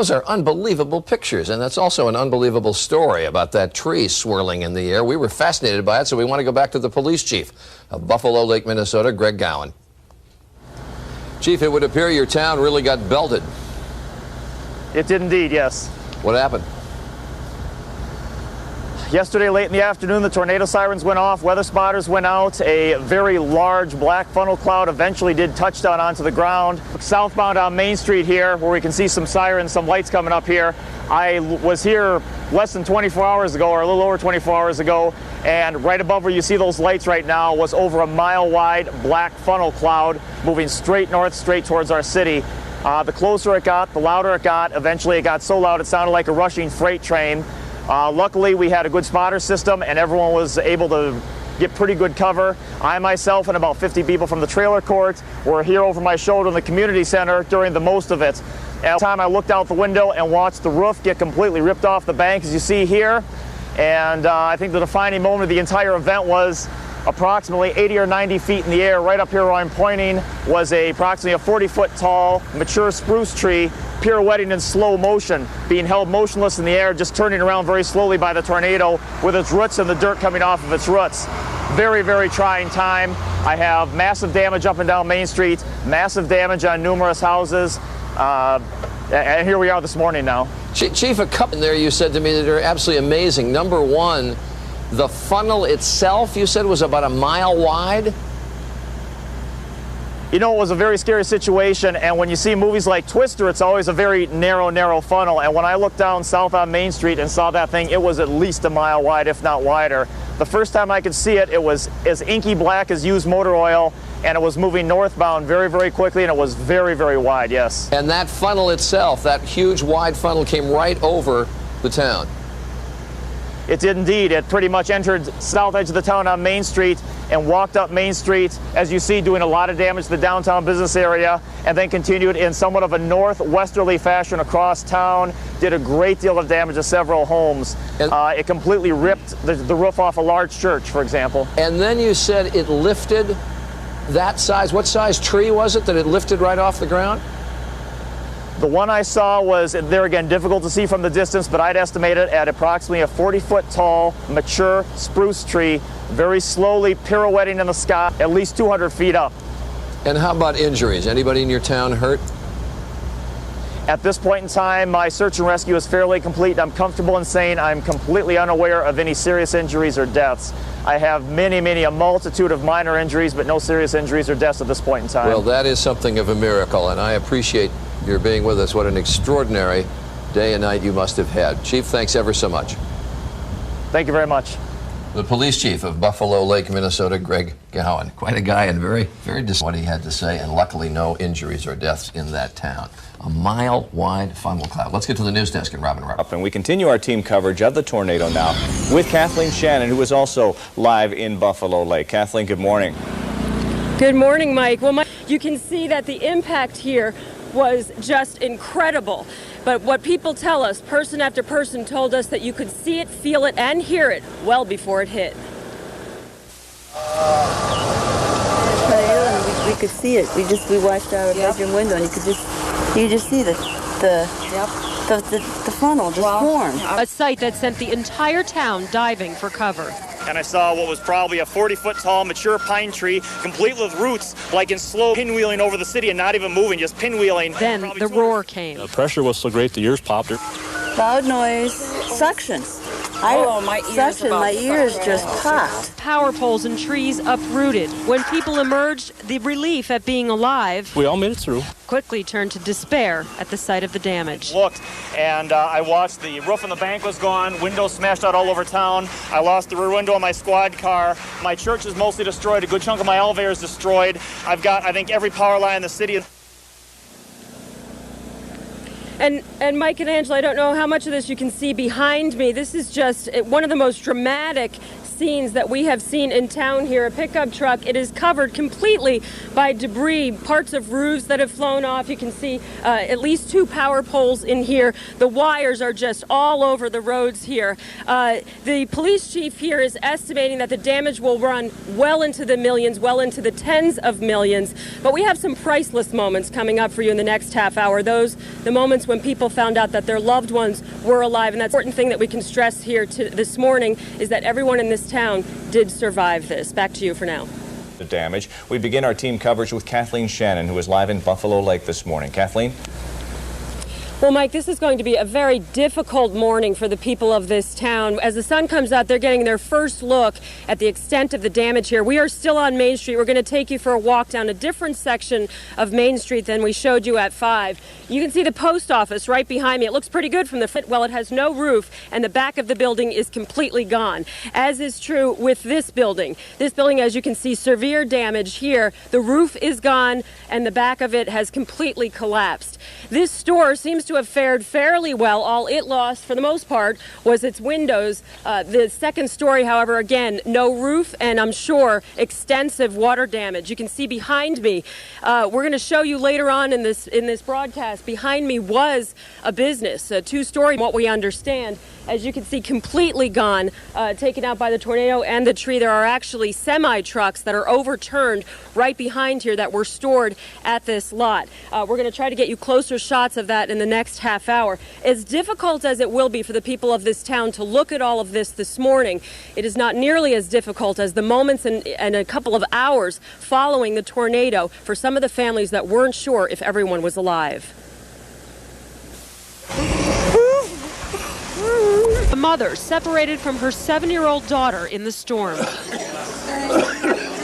those are unbelievable pictures, and that's also an unbelievable story about that tree swirling in the air. We were fascinated by it, so we want to go back to the police chief of Buffalo Lake, Minnesota, Greg Gowan. Chief, it would appear your town really got belted. It did indeed, yes. What happened? Yesterday late in the afternoon, the tornado sirens went off, weather spotters went out, a very large black funnel cloud eventually did touch down onto the ground. Southbound on Main Street here, where we can see some sirens, some lights coming up here. I was here less than 24 hours ago, or a little over 24 hours ago, and right above where you see those lights right now was over a mile-wide black funnel cloud moving straight north, straight towards our city. The closer it got, the louder it got. Eventually it got so loud it sounded like a rushing freight train. Luckily, we had a good spotter system, and everyone was able to get pretty good cover. I myself and about 50 people from the trailer court were here over my shoulder in the community center during the most of it. At the time, I looked out the window and watched the roof get completely ripped off the bank, as you see here. And I think the defining moment of the entire event was approximately 80 or 90 feet in the air. Right up here where I'm pointing was approximately a 40-foot tall mature spruce tree pirouetting in slow motion, being held motionless in the air, just turning around very slowly by the tornado with its roots and the dirt coming off of its roots. Very, very trying time. I have massive damage up and down Main Street, massive damage on numerous houses, and here we are this morning now. Chief, a couple in there you said to me that are absolutely amazing. Number one, the funnel itself, you said, was about a mile wide? You know, it was a very scary situation, and when you see movies like Twister, it's always a very narrow funnel. And when I looked down south on Main Street and saw that thing, it was at least a mile wide, if not wider. The first time I could see it, it was as inky black as used motor oil, and it was moving northbound very, very quickly, and it was very, very wide, yes. And that funnel itself, that huge wide funnel, came right over the town. It did indeed. It pretty much entered south edge of the town on Main Street and walked up Main Street, as you see, doing a lot of damage to the downtown business area, and then continued in somewhat of a northwesterly fashion across town, did a great deal of damage to several homes. It completely ripped the roof off a large church, for example. And then you said it lifted that size. What size tree was it that it lifted right off the ground? The one I saw was, there again, difficult to see from the distance, but I'd estimate it at approximately a 40-foot tall, mature spruce tree, very slowly pirouetting in the sky, at least 200 feet up. And how about injuries? Anybody in your town hurt? At this point in time, my search and rescue is fairly complete. I'm comfortable in saying I'm completely unaware of any serious injuries or deaths. I have a multitude of minor injuries, but no serious injuries or deaths at this point in time. Well, that is something of a miracle, and I appreciate your being with us. What an extraordinary day and night you must have had. Chief, thanks ever so much. Thank you very much. The police chief of Buffalo Lake, Minnesota, Greg Gowan. Quite a guy, and very, very disappointed what he had to say, and luckily no injuries or deaths in that town. A mile-wide funnel cloud. Let's get to the news desk and Robin Rupp. And we continue our team coverage of the tornado now with Kathleen Shannon, who is also live in Buffalo Lake. Kathleen, good morning. Good morning, Mike. Well, Mike, you can see that the impact here was just incredible. But what people tell us, person after person told us that you could see it, feel it, and hear it well before it hit. We could see it. We watched out our bedroom window, and you just see the funnel just form. A sight that sent the entire town diving for cover. And I saw what was probably a 40-foot tall mature pine tree, complete with roots, like in slow pinwheeling over the city and not even moving, just pinwheeling. Then the roar came. The pressure was so great, the ears popped. Loud noise, suction. My ears just popped. Power poles and trees uprooted. When people emerged, the relief at being alive, We all made it through. quickly turned to despair at the sight of the damage. Looked, and I watched the roof on the bank was gone, windows smashed out all over town. I lost the rear window on my squad car. My church is mostly destroyed. A good chunk of my elevator is destroyed. I've got, I think, every power line in the city. And Mike and Angela, I don't know how much of this you can see behind me. This is just one of the most dramatic scenes that we have seen in town here. A pickup truck, it is covered completely by debris, parts of roofs that have flown off. You can see at least 2 power poles in here. The wires are just all over the roads here. The police chief here is estimating that the damage will run well into the millions, well into the tens of millions. But we have some priceless moments coming up for you in the next half hour. Those, the moments when people found out that their loved ones were alive. And that's the important thing that we can stress here this morning is that everyone in this town did survive this. Back to you for now. The damage. We begin our team coverage with Kathleen Shannon, who is live in Buffalo Lake this morning. Kathleen? Well, Mike, this is going to be a very difficult morning for the people of this town. As the sun comes out, they're getting their first look at the extent of the damage here. We are still on Main Street. We're going to take you for a walk down a different section of Main Street than we showed you at 5. You can see the post office right behind me. It looks pretty good from the front. Well, it has no roof, and the back of the building is completely gone, as is true with this building. This building, as you can see, severe damage here. The roof is gone, and the back of it has completely collapsed. This store seems to have fared fairly well. All it lost, for the most part, was its windows. The second story, however, again, no roof, and I'm sure extensive water damage. You can see behind me. We're going to show you later on in this broadcast. Behind me was a business, a 2-story. What we understand, as you can see, completely gone, taken out by the tornado and the tree. There are actually semi-trucks that are overturned right behind here that were stored at this lot. We're going to try to get you closer shots of that in the next half hour. As difficult as it will be for the people of this town to look at all of this morning, it is not nearly as difficult as the moments and a couple of hours following the tornado for some of the families that weren't sure if everyone was alive. A mother separated from her 7-year-old daughter in the storm.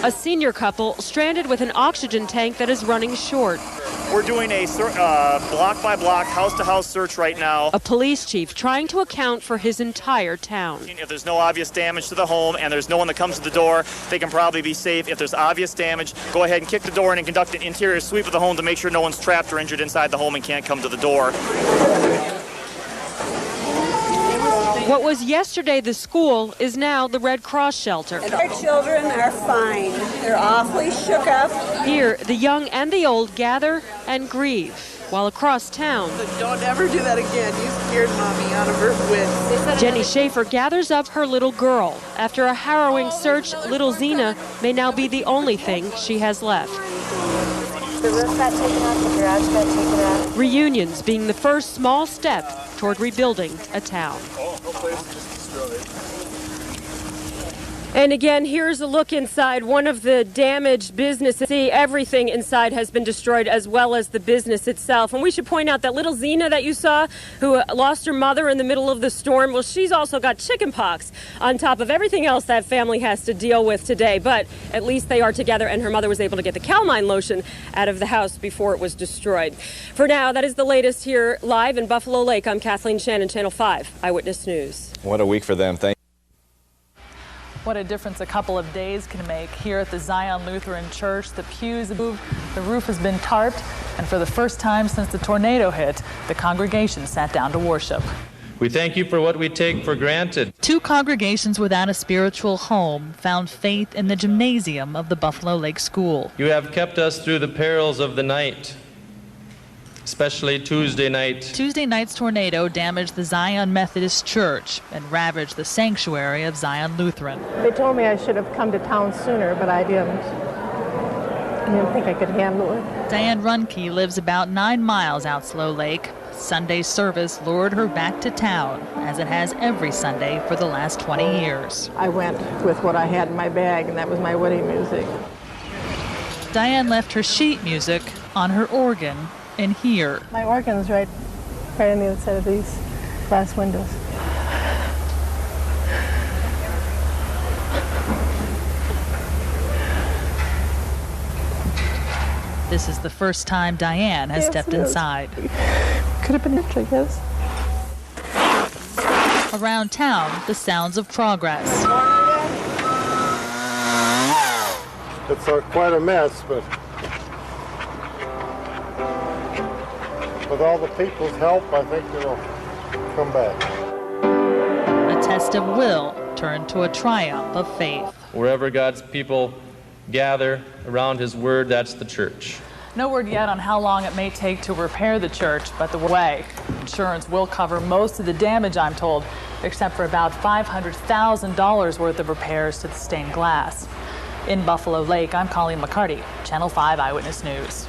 A senior couple stranded with an oxygen tank that is running short. We're doing a block-by-block, house-to-house search right now. A police chief trying to account for his entire town. If there's no obvious damage to the home and there's no one that comes to the door, they can probably be safe. If there's obvious damage, go ahead and kick the door in and conduct an interior sweep of the home to make sure no one's trapped or injured inside the home and can't come to the door. What was yesterday the school is now the Red Cross shelter. Our children are fine. They're awfully shook up. Here, the young and the old gather and grieve, while across town, Don't ever do that again. You scared Mommy out of her wits. Jenny Schaefer gathers up her little girl. After a harrowing search, little Zena may now be the only thing she has left. The roof got taken out, the garage got taken out. Reunions being the first small step toward rebuilding a town. And again, here's a look inside one of the damaged businesses. See, everything inside has been destroyed, as well as the business itself. And we should point out that little Zena that you saw, who lost her mother in the middle of the storm, well, she's also got chicken pox on top of everything else that family has to deal with today. But at least they are together, and her mother was able to get the calamine lotion out of the house before it was destroyed. For now, that is the latest here live in Buffalo Lake. I'm Kathleen Shannon, Channel 5 Eyewitness News. What a week for them. Thank What a difference a couple of days can make. Here at the Zion Lutheran Church, the pews moved, the roof has been tarped, and for the first time since the tornado hit, the congregation sat down to worship. We thank you for what we take for granted. 2 congregations without a spiritual home found faith in the gymnasium of the Buffalo Lake School. You have kept us through the perils of the night, especially Tuesday night. Tuesday night's tornado damaged the Zion Methodist Church and ravaged the sanctuary of Zion Lutheran. They told me I should have come to town sooner, but I didn't. I didn't think I could handle it. Diane Runke lives about 9 miles out Slow Lake. Sunday service lured her back to town, as it has every Sunday for the last 20 years. I went with what I had in my bag, and that was my wedding music. Diane left her sheet music on her organ in here. My organ's right on the other side of these glass windows. This is the first time Diane has stepped inside. Could have been it, I guess. Around town, the sounds of progress. It's quite a mess, but with all the people's help, I think it'll come back. A test of will turned to a triumph of faith. Wherever God's people gather around his word, that's the church. No word yet on how long it may take to repair the church, but the way. Insurance will cover most of the damage, I'm told, except for about $500,000 worth of repairs to the stained glass. In Buffalo Lake, I'm Colleen McCarty, Channel 5 Eyewitness News.